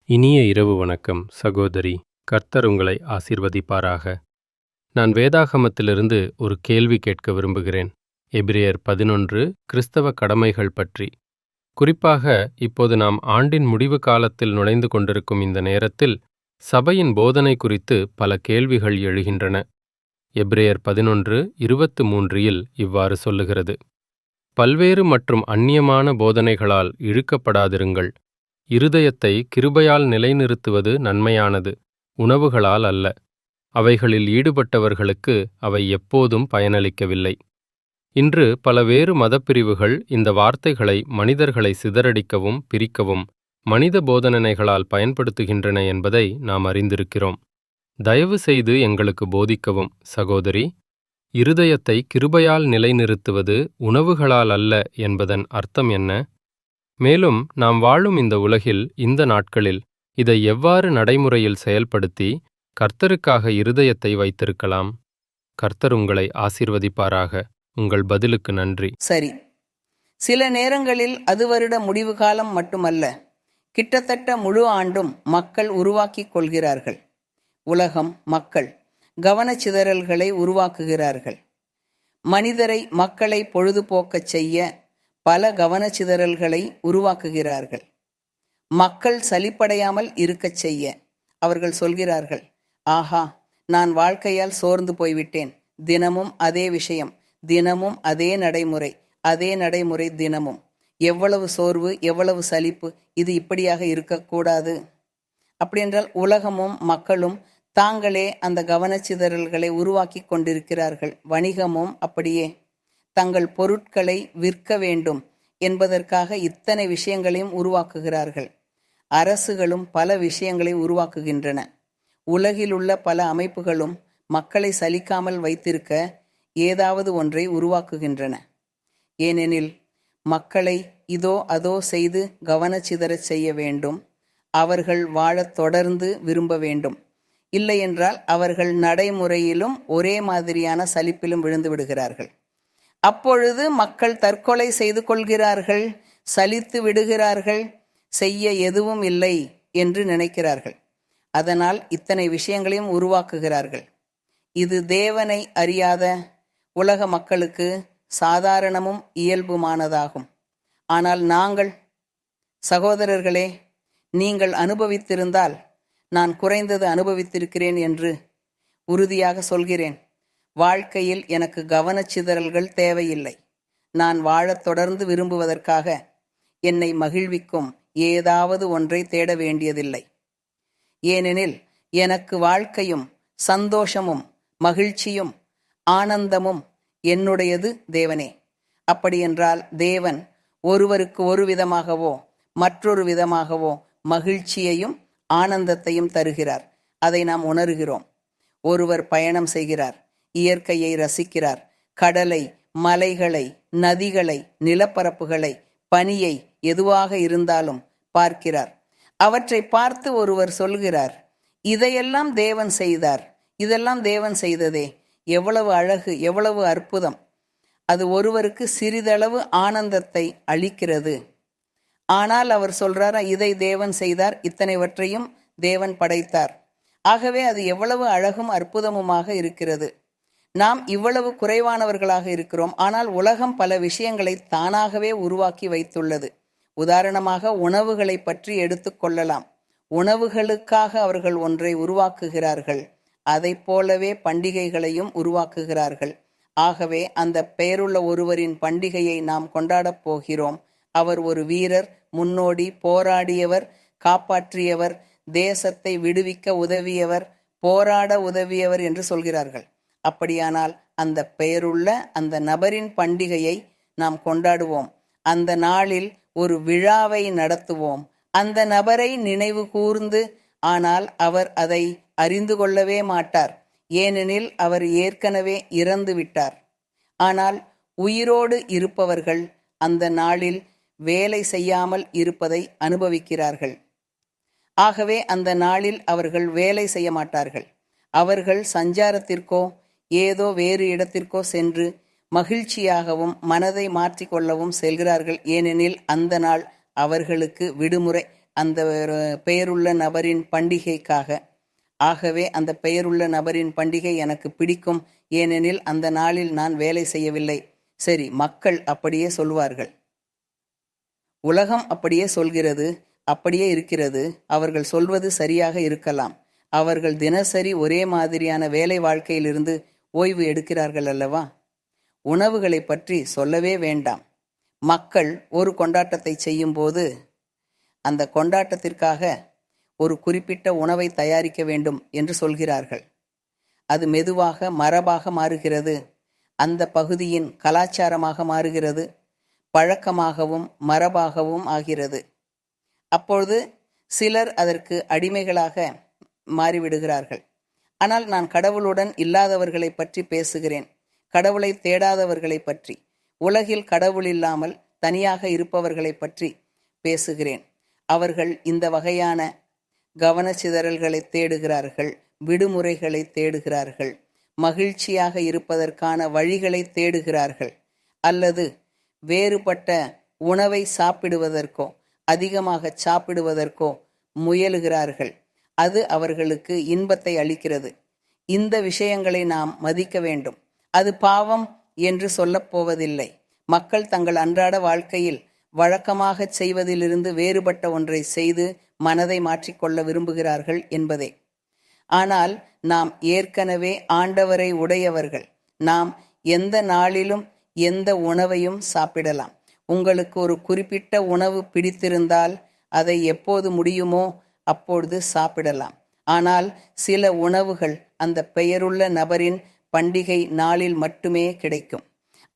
இனிய இரவு வணக்கம் சகோதரி. கர்த்தர் உங்களை ஆசீர்வதிப்பாராக. நான் வேதாகமத்திலிருந்து ஒரு கேள்வி கேட்க விரும்புகிறேன். எபிரேயர் 11 கிறிஸ்தவ கடமைகள் பற்றி. குறிப்பாக இப்போது நாம் ஆண்டின் முடிவு காலத்தில் நுழைந்து கொண்டிருக்கும் இந்த நேரத்தில் சபையின் போதனை குறித்து பல கேள்விகள் எழுகின்றன. எபிரேயர் 11:23 இவ்வாறு சொல்லுகிறது: பல்வேறு மற்றும் அந்நியமான போதனைகளால் இழுக்கப்படாதிருங்கள். இருதயத்தை கிருபையால் நிலைநிறுத்துவது நன்மையானது, உணவுகளால் அல்ல. அவைகளில் ஈடுபட்டவர்களுக்கு அவை எப்போதும் பயனளிக்கவில்லை. இன்று பல வேறு மதப்பிரிவுகள் இந்த வார்த்தைகளை மனிதர்களை சிதறடிக்கவும் பிரிக்கவும் மனித போதனைகளால் பயன்படுத்துகின்றன என்பதை நாம் அறிந்திருக்கிறோம். தயவு செய்து எங்களுக்கு போதிக்கவும் சகோதரி. இருதயத்தை கிருபையால் நிலைநிறுத்துவது உணவுகளால் அல்ல என்பதன் அர்த்தம் என்ன? மேலும் நாம் வாழும் இந்த உலகில் இந்த நாட்களில் இதை எவ்வாறு நடைமுறையில் செயல்படுத்தி கர்த்தருக்காக இருதயத்தை வைத்திருக்கலாம்? கர்த்தர் உங்களை ஆசீர்வதிப்பாராக. உங்கள் பதிலுக்கு நன்றி. சரி, சில நேரங்களில் அது வருட முடிவு காலம் மட்டுமல்ல, கிட்டத்தட்ட முழு ஆண்டும் மக்கள் உருவாக்கி கொள்கிறார்கள். உலகம், மக்கள் கவனச்சிதறல்களை உருவாக்குகிறார்கள். மக்களை பொழுதுபோக்கச் செய்ய பல கவனச்சிதறல்களை உருவாக்குகிறார்கள். மக்கள் சலிப்படையாமல் இருக்கச் செய்ய அவர்கள் சொல்கிறார்கள், ஆஹா, நான் வாழ்க்கையால் சோர்ந்து போய்விட்டேன். தினமும் அதே விஷயம், தினமும் அதே நடைமுறை தினமும். எவ்வளவு சோர்வு, எவ்வளவு சலிப்பு! இது இப்படியாக இருக்கக்கூடாது. அப்படியென்றால் உலகமும் மக்களும் தாங்களே அந்த கவனச்சிதறல்களை உருவாக்கி கொண்டிருக்கிறார்கள். வணிகமும் அப்படியே. தங்கள் பொருட்களை விற்க வேண்டும் என்பதற்காக இத்தனை விஷயங்களையும் உருவாக்குகிறார்கள். அரசுகளும் பல விஷயங்களை உருவாக்குகின்றன. உலகில் உள்ள பல அமைப்புகளும் மக்களை சலிக்காமல் வைத்திருக்க ஏதாவது ஒன்றை உருவாக்குகின்றன. ஏனெனில் மக்களை இதோ அதோ செய்து கவனச்சிதறச் செய்ய வேண்டும். அவர்கள் வாழத் தொடர்ந்து விரும்ப வேண்டும். இல்லையென்றால் அவர்கள் நடைமுறையிலும் ஒரே மாதிரியான சலிப்பிலும் விழுந்து விடுகிறார்கள். அப்பொழுது மக்கள் தற்கொலை செய்து கொள்கிறார்கள், சலித்து விடுகிறார்கள், செய்ய எதுவும் இல்லை என்று நினைக்கிறார்கள். அதனால் இத்தனை விஷயங்களையும் உருவாக்குகிறார்கள். இது தேவனை அறியாத உலக மக்களுக்கு சாதாரணமும் இயல்புமானதாகும். ஆனால் நாங்கள், சகோதரர்களே, நீங்கள் அனுபவித்திருந்தால் நான் குறைந்தது அனுபவித்திருக்கிறேன் என்று உறுதியாக சொல்கிறேன். வாழ்க்கையில் எனக்கு கவனச்சிதறல்கள் தேவையில்லை. நான் வாழத் தொடர்ந்து விரும்புவதற்காக என்னை மகிழ்விக்கும் ஏதாவது ஒன்றை தேட வேண்டியதில்லை. ஏனெனில் எனக்கு வாழ்க்கையும் சந்தோஷமும் மகிழ்ச்சியும் ஆனந்தமும் என்னுடையது தேவனே. அப்படியென்றால் தேவன் ஒருவருக்கு ஒரு விதமாகவோ மற்றொரு விதமாகவோ மகிழ்ச்சியையும் ஆனந்தத்தையும் தருகிறார். அதை நாம் உணர்கிறோம். ஒருவர் பயணம் செய்கிறார், இயற்கையை ரசிக்கிறார். கடலை, மலைகளை, நதிகளை, நிலப்பரப்புகளை, பனியை, எதுவாக இருந்தாலும் பார்க்கிறார். அவற்றை பார்த்து ஒருவர் சொல்கிறார், இதையெல்லாம் தேவன் செய்தார், இதெல்லாம் தேவன் செய்ததே, எவ்வளவு அழகு, எவ்வளவு அற்புதம். அது ஒருவருக்கு சிறிதளவு ஆனந்தத்தை அளிக்கிறது. ஆனால் அவர் சொல்றாரா, இதை தேவன் செய்தார், இத்தனைவற்றையும் தேவன் படைத்தார், ஆகவே அது எவ்வளவு அழகும் அற்புதமுமாக இருக்கிறது. நாம் இவ்வளவு குறைவானவர்களாக இருக்கிறோம். ஆனால் உலகம் பல விஷயங்களை தானாகவே உருவாக்கி வைத்துள்ளது. உதாரணமாக உணவுகளை பற்றி எடுத்துக்கொள்ளலாம். உணவுகளுக்காக அவர்கள் ஒன்றை உருவாக்குகிறார்கள். அதை போலவே பண்டிகைகளையும் உருவாக்குகிறார்கள். ஆகவே அந்த பெயருள்ள ஒருவரின் பண்டிகையை நாம் கொண்டாடப் போகிறோம். அவர் ஒரு வீரர், முன்னோடி, போராடியவர், காப்பாற்றியவர், தேசத்தை விடுவிக்க உதவியவர், போராட உதவியவர் என்று சொல்கிறார்கள். அப்படியானால் அந்த பெயருள்ள அந்த நபரின் பண்டிகையை நாம் கொண்டாடுவோம். அந்த நாளில் ஒரு விழாவை நடத்துவோம். அந்த நபரை நினைவு கூர்ந்து, ஆனால் அவர் அதை அறிந்து கொள்ளவே மாட்டார். ஏனெனில் அவர் ஏற்கனவே இறந்து விட்டார். ஆனால் உயிரோடு இருப்பவர்கள் அந்த நாளில் வேலை செய்யாமல் இருப்பதை அனுபவிக்கிறார்கள். ஆகவே அந்த நாளில் அவர்கள் வேலை செய்ய மாட்டார்கள். அவர்கள் சஞ்சாரத்திற்கோ ஏதோ வேறு இடத்திற்கோ சென்று மகிழ்ச்சியாகவும் மனதை மாற்றிக்கொள்ளவும் செல்கிறார்கள். ஏனெனில் அந்த நாள் அவர்களுக்கு விடுமுறை. அந்த பெயருள்ள நபரின் பண்டிகைக்காக. ஆகவே அந்த பெயருள்ள நபரின் பண்டிகை எனக்கு பிடிக்கும், ஏனெனில் அந்த நாளில் நான் வேலை செய்யவில்லை. சரி, மக்கள் அப்படியே சொல்வார்கள். உலகம் அப்படியே சொல்கிறது, அப்படியே இருக்கிறது. அவர்கள் சொல்வது சரியாக இருக்கலாம். அவர்கள் தினசரி ஒரே மாதிரியான வேலை வாழ்க்கையிலிருந்து ஓய்வு எடுக்கிறார்கள் அல்லவா? உணவுகளை பற்றி சொல்லவே வேண்டாம். மக்கள் ஒரு கொண்டாட்டத்தை செய்யும்போது அந்த கொண்டாட்டத்திற்காக ஒரு குறிப்பிட்ட உணவை தயாரிக்க வேண்டும் என்று சொல்கிறார்கள். அது மெதுவாக மரபாக மாறுகிறது, அந்த பகுதியின் கலாச்சாரமாக மாறுகிறது, பழக்கமாகவும் மரபாகவும் ஆகிறது. அப்பொழுது சிலர் அதற்கு அடிமைகளாக மாறிவிடுகிறார்கள். ஆனால் நான் கடவுளுடன் இல்லாதவர்களை பற்றி பேசுகிறேன், கடவுளை தேடாதவர்களை பற்றி, உலகில் கடவுள் இல்லாமல் தனியாக இருப்பவர்களை பற்றி பேசுகிறேன். அவர்கள் இந்த வகையான கவனச்சிதறல்களை தேடுகிறார்கள், விடுமுறைகளை தேடுகிறார்கள், மகிழ்ச்சியாக இருப்பதற்கான வழிகளை தேடுகிறார்கள், அல்லது வேறுபட்ட உணவை சாப்பிடுவதற்கோ அதிகமாக சாப்பிடுவதற்கோ முயலுகிறார்கள். அது அவர்களுக்கு இன்பத்தை அளிக்கிறது. இந்த விஷயங்களை நாம் மதிக்க வேண்டும். அது பாவம் என்று சொல்லப் போவதில்லை. மக்கள் தங்கள் அன்றாட வாழ்க்கையில் வழக்கமாக செய்வதிலிருந்து வேறுபட்ட ஒன்றை செய்து மனதை மாற்றிக்கொள்ள விரும்புகிறார்கள் என்பதே. ஆனால் நாம் ஏற்கனவே ஆண்டவரை உடையவர்கள். நாம் எந்த நாளிலும் எந்த உணவையும் சாப்பிடலாம். உங்களுக்கு ஒரு குறிப்பிட்ட உணவு பிடித்திருந்தால் அதை எப்போது முடியுமோ அப்பொழுது சாப்பிடலாம். ஆனால் சில உணவுகள் அந்த பெயருள்ள நபரின் பண்டிகை நாளில் மட்டுமே கிடைக்கும்.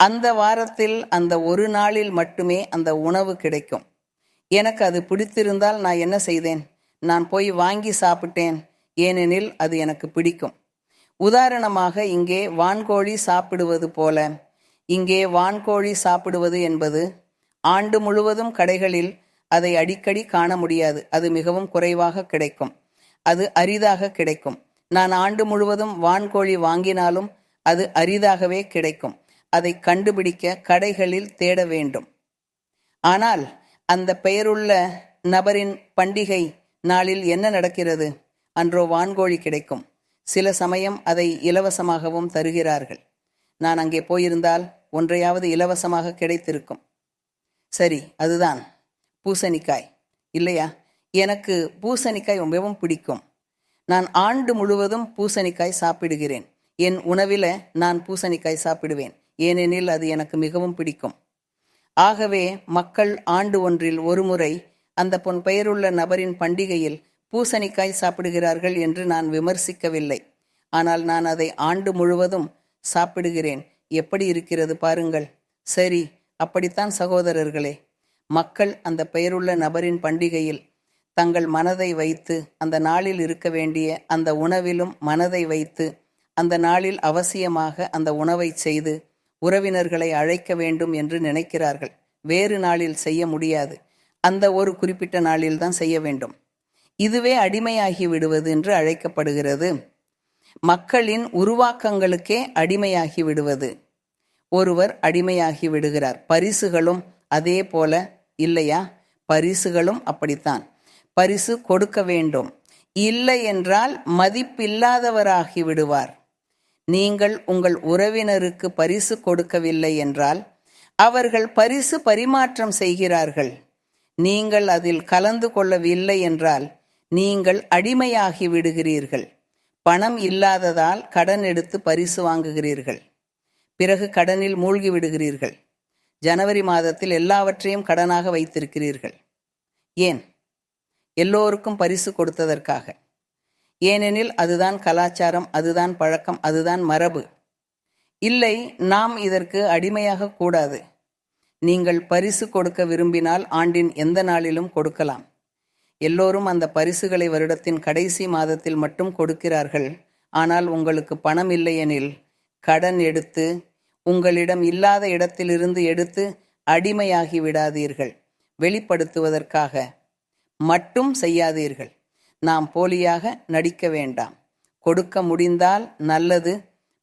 அந்த வாரத்தில் அந்த ஒரு நாளில் மட்டுமே அந்த உணவு கிடைக்கும். எனக்கு அது பிடித்திருந்தால் நான் என்ன செய்தேன்? நான் போய் வாங்கி சாப்பிட்டேன், ஏனெனில் அது எனக்கு பிடிக்கும். உதாரணமாக, இங்கே வான்கோழி சாப்பிடுவது போல, இங்கே வான்கோழி சாப்பிடுவது என்பது ஆண்டு முழுவதும் கடைகளில் அதை அடிக்கடி காண முடியாது. அது மிகவும் குறைவாக கிடைக்கும், அது அரிதாக கிடைக்கும். நான் ஆண்டு முழுவதும் வான்கோழி வாங்கினாலும் அது அரிதாகவே கிடைக்கும். அதை கண்டுபிடிக்க கடைகளில் தேட வேண்டும். ஆனால் அந்த பெயருள்ள நபரின் பண்டிகை நாளில் என்ன நடக்கிறது? அன்றோ வான்கோழி கிடைக்கும். சில சமயம் அதை இலவசமாகவும் தருகிறார்கள். நான் அங்கே போயிருந்தால் ஒன்றையாவது இலவசமாக கிடைத்திருக்கும். சரி, அதுதான் பூசணிக்காய், இல்லையா? எனக்கு பூசணிக்காய் மிகவும் பிடிக்கும். நான் ஆண்டு முழுவதும் பூசணிக்காய் சாப்பிடுகிறேன். என் உணவில் நான் பூசணிக்காய் சாப்பிடுவேன், ஏனெனில் அது எனக்கு மிகவும் பிடிக்கும். ஆகவே மக்கள் ஆண்டு ஒன்றில் ஒரு முறை அந்த பெயருள்ள நபரின் பண்டிகையில் பூசணிக்காய் சாப்பிடுகிறார்கள் என்று நான் விமர்சிக்கவில்லை. ஆனால் நான் அதை ஆண்டு முழுவதும் சாப்பிடுகிறேன். எப்படி இருக்கிறது பாருங்கள். சரி, அப்படித்தான் சகோதரர்களே. மக்கள் அந்த பெயருள்ள நபரின் பண்டிகையில் தங்கள் மனதை வைத்து, அந்த நாளில் இருக்க வேண்டிய அந்த உணவிலும் மனதை வைத்து, அந்த நாளில் அவசியமாக அந்த உணவை செய்து உறவினர்களை அழைக்க வேண்டும் என்று நினைக்கிறார்கள். வேறு நாளில் செய்ய முடியாது, அந்த ஒரு குறிப்பிட்ட நாளில் தான் செய்ய வேண்டும். இதுவே அடிமையாகி விடுவது என்று அழைக்கப்படுகிறது. மக்களின் உருவாக்கங்களுக்கே அடிமையாகி விடுவது. ஒருவர் அடிமையாகி விடுகிறார். பரிசுகளும் அதே போல, இல்லையா? பரிசுகளும் அப்படித்தான். பரிசு கொடுக்க வேண்டும், இல்லை என்றால் மதிப்பில்லாதவராகி விடுவார். நீங்கள் உங்கள் உறவினருக்கு பரிசு கொடுக்கவில்லை என்றால் அவர்கள் பரிசு பரிமாற்றம் செய்கிறார்கள். நீங்கள் அதில் கலந்து கொள்ளவில்லை என்றால் நீங்கள் அடிமையாகி விடுகிறீர்கள். பணம் இல்லாததால் கடன் எடுத்து பரிசு வாங்குகிறீர்கள். பிறகு கடனில் மூழ்கி விடுகிறீர்கள். ஜனவரி மாதத்தில் எல்லாவற்றையும் கடனாக வைத்திருக்கிறீர்கள். ஏன்? எல்லோருக்கும் பரிசு கொடுத்ததற்காக. ஏனெனில் அதுதான் கலாச்சாரம், அதுதான் பழக்கம், அதுதான் மரபு. இல்லை, நாம் இதற்கு அடிமையாக கூடாது. நீங்கள் பரிசு கொடுக்க விரும்பினால் ஆண்டின் எந்த நாளிலும் கொடுக்கலாம். எல்லோரும் அந்த பரிசுகளை வருடத்தின் கடைசி மாதத்தில் மட்டும் கொடுக்கிறார்கள். ஆனால் உங்களுக்கு பணம் இல்லையெனில் கடன் எடுத்து, உங்களிடம் இல்லாத இடத்திலிருந்து எடுத்து அடிமையாகி விடாதீர்கள். வெளிப்படுத்துவதற்காக மட்டும் செய்யாதீர்கள். நாம் போலியாக நடிக்க வேண்டாம். கொடுக்க முடிந்தால் நல்லது,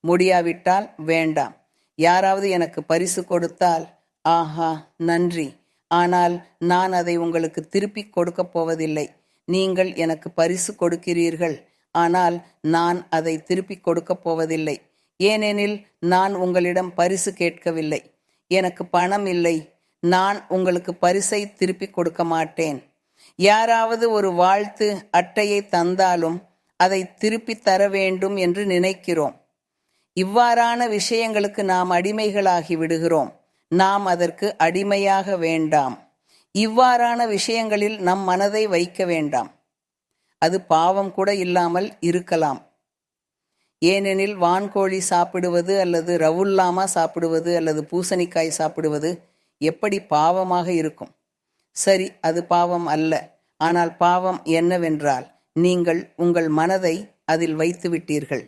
முடியாவிட்டால் வேண்டாம். யாராவது எனக்கு பரிசு கொடுத்தால், ஆஹா நன்றி, ஆனால் நான் அதை உங்களுக்கு திருப்பிக் கொடுக்கப் போவதில்லை. நீங்கள் எனக்கு பரிசு கொடுக்கிறீர்கள், ஆனால் நான் அதை திருப்பிக் கொடுக்கப் போவதில்லை. ஏனெனில் நான் உங்களிடம் பரிசு கேட்கவில்லை. எனக்கு பணம் இல்லை. நான் உங்களுக்கு பரிசை திருப்பிக் கொடுக்க மாட்டேன். யாராவது ஒரு வாழ்த்து அட்டையை தந்தாலும் அதை திருப்பித் தர வேண்டும் என்று நினைக்கிறோம். இவ்வாறான விஷயங்களுக்கு நாம் அடிமைகளாகி விடுகிறோம். நாம் அதற்கு அடிமையாக வேண்டாம். இவ்வாறான விஷயங்களில் நம் மனதை வைக்க வேண்டாம். அது பாவம் கூட இல்லாமல் இருக்கலாம். ஏனெனில் வான்கோழி சாப்பிடுவது அல்லது ரவுல்லாமா சாப்பிடுவது அல்லது பூசணிக்காய் சாப்பிடுவது எப்படி பாவமாக இருக்கும்? சரி, அது பாவம் அல்ல. ஆனால் பாவம் என்னவென்றால், நீங்கள் உங்கள் மனதை அதில் வைத்து விட்டீர்கள்.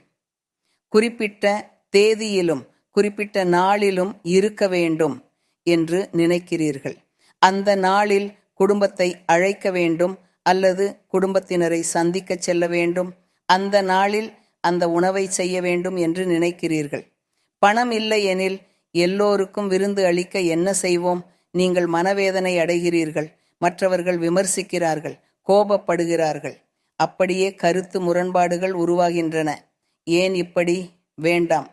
குறிப்பிட்ட தேதியிலும் குறிப்பிட்ட நாளிலும் இருக்க வேண்டும் என்று நினைக்கிறீர்கள். அந்த நாளில் குடும்பத்தை அழைக்க வேண்டும் அல்லது குடும்பத்தினரை சந்திக்கச் செல்ல வேண்டும். அந்த நாளில் அந்த உணவை செய்ய வேண்டும் என்று நினைக்கிறீர்கள். பணம் இல்லை எனில் எல்லோருக்கும் விருந்து அளிக்க என்ன செய்வோம்? நீங்கள் மனவேதனை அடைகிறீர்கள். மற்றவர்கள் விமர்சிக்கிறார்கள், கோபப்படுகிறார்கள். அப்படியே கருத்து முரண்பாடுகள் உருவாகின்றன. ஏன் இப்படி? வேண்டாம்.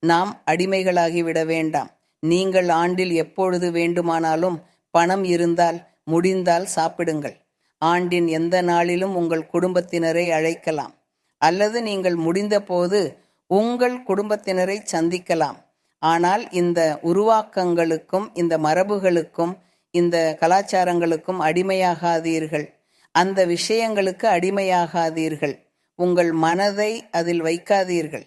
நாம் அடிமைகளாகிவிட வேண்டாம். நீங்கள் ஆண்டில் எப்பொழுது வேண்டுமானாலும் பணம் இருந்தால் முடிந்தால் சாப்பிடுங்கள். ஆண்டின் எந்த நாளிலும் உங்கள் குடும்பத்தினரை அழைக்கலாம். அல்லது நீங்கள் முடிந்தபோது உங்கள் குடும்பத்தினரை சந்திக்கலாம். ஆனால் இந்த உருவாக்கங்களுக்கும் இந்த மரபுகளுக்கும் இந்த கலாச்சாரங்களுக்கும் அடிமையாகாதீர்கள். அந்த விஷயங்களுக்கு அடிமையாகாதீர்கள். உங்கள் மனதை அதில் வைக்காதீர்கள்.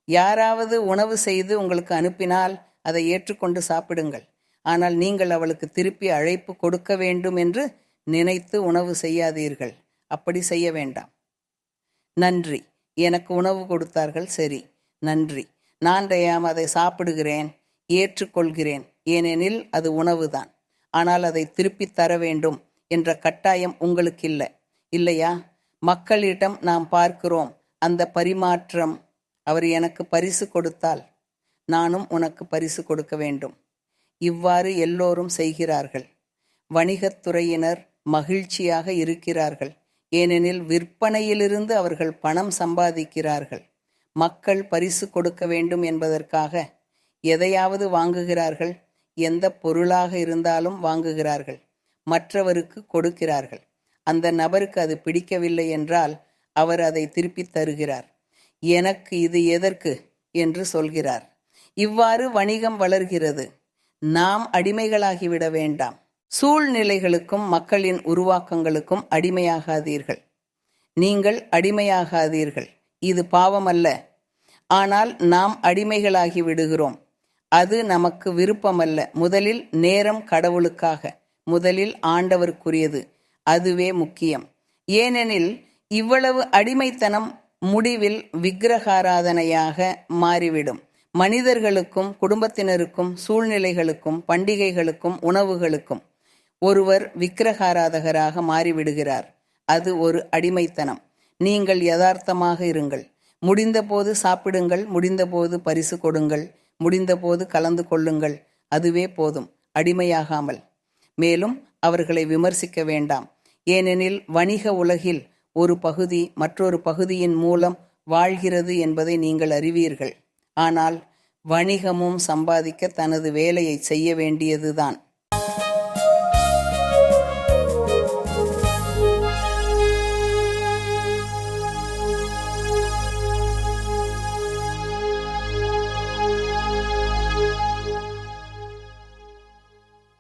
யாராவது உணவு செய்து உங்களுக்கு அனுப்பினால் அதை ஏற்றுக்கொண்டு சாப்பிடுங்கள். ஆனால் நீங்கள் அவளுக்கு திருப்பி அழைப்பு கொடுக்க வேண்டும் என்று நினைத்து உணவு செய்யாதீர்கள். அப்படி செய்ய வேண்டாம். நன்றி, எனக்கு உணவு கொடுத்தார்கள், சரி, நன்றி. நான் அதை சாப்பிடுகிறேன், ஏற்றுக்கொள்கிறேன். ஏனெனில் அது உணவுதான். ஆனால் அதை திருப்பித் தர வேண்டும் என்ற கட்டாயம் உங்களுக்கு இல்லை, இல்லையா? மக்களிடம் நாம் பார்க்கிறோம் அந்த பரிமாற்றம். அவர் எனக்கு பரிசு கொடுத்தால் நானும் உனக்கு பரிசு கொடுக்க வேண்டும். இவ்வாறு எல்லோரும் செய்கிறார்கள். வணிகத்துறையினர் மகிழ்ச்சியாக இருக்கிறார்கள். ஏனெனில் விற்பனையிலிருந்து அவர்கள் பணம் சம்பாதிக்கிறார்கள். மக்கள் பரிசு கொடுக்க வேண்டும் என்பதற்காக எதையாவது வாங்குகிறார்கள். எந்த பொருளாக இருந்தாலும் வாங்குகிறார்கள். மற்றவருக்கு கொடுக்கிறார்கள். அந்த நபருக்கு அது பிடிக்கவில்லை என்றால் அவர் அதை திருப்பித் தருகிறார். எனக்கு இது எதற்கு என்று சொல்கிறார். இவ்வாறு வணிகம் வளர்கிறது. நாம் அடிமைகளாகிவிட வேண்டாம். சூழ்நிலைகளுக்கும் மக்களின் உருவாக்கங்களுக்கும் அடிமையாகாதீர்கள். நீங்கள் அடிமையாகாதீர்கள். இது பாவமல்ல. ஆனால் நாம் அடிமைகளாகி விடுகிறோம். அது நமக்கு விருப்பமல்ல. முதலில் நேரம் கடவுளுக்காக, முதலில் ஆண்டவருக்குரியது. அதுவே முக்கியம். ஏனெனில் இவ்வளவு அடிமைத்தனம் முடிவில் விக்கிரகாராதனையாக மாறிவிடும். மனிதர்களுக்கும் குடும்பத்தினருக்கும் சூழ்நிலைகளுக்கும் பண்டிகைகளுக்கும் உணவுகளுக்கும் ஒருவர் விக்கிரகாராதகராக மாறிவிடுகிறார். அது ஒரு அடிமைத்தனம். நீங்கள் யதார்த்தமாக இருங்கள். முடிந்தபோது சாப்பிடுங்கள், முடிந்தபோது பரிசு கொடுங்கள், முடிந்தபோது கலந்து கொள்ளுங்கள். அதுவே போதும், அடிமையாகாமல். மேலும் அவர்களை விமர்சிக்க வேண்டாம். ஏனெனில் வணிக உலகில் ஒரு பகுதி மற்றொரு பகுதியின் மூலம் வாழ்கிறது என்பதை நீங்கள் அறிவீர்கள். ஆனால் வணிகமும் சம்பாதிக்க தனது வேலையை செய்ய வேண்டியதுதான்.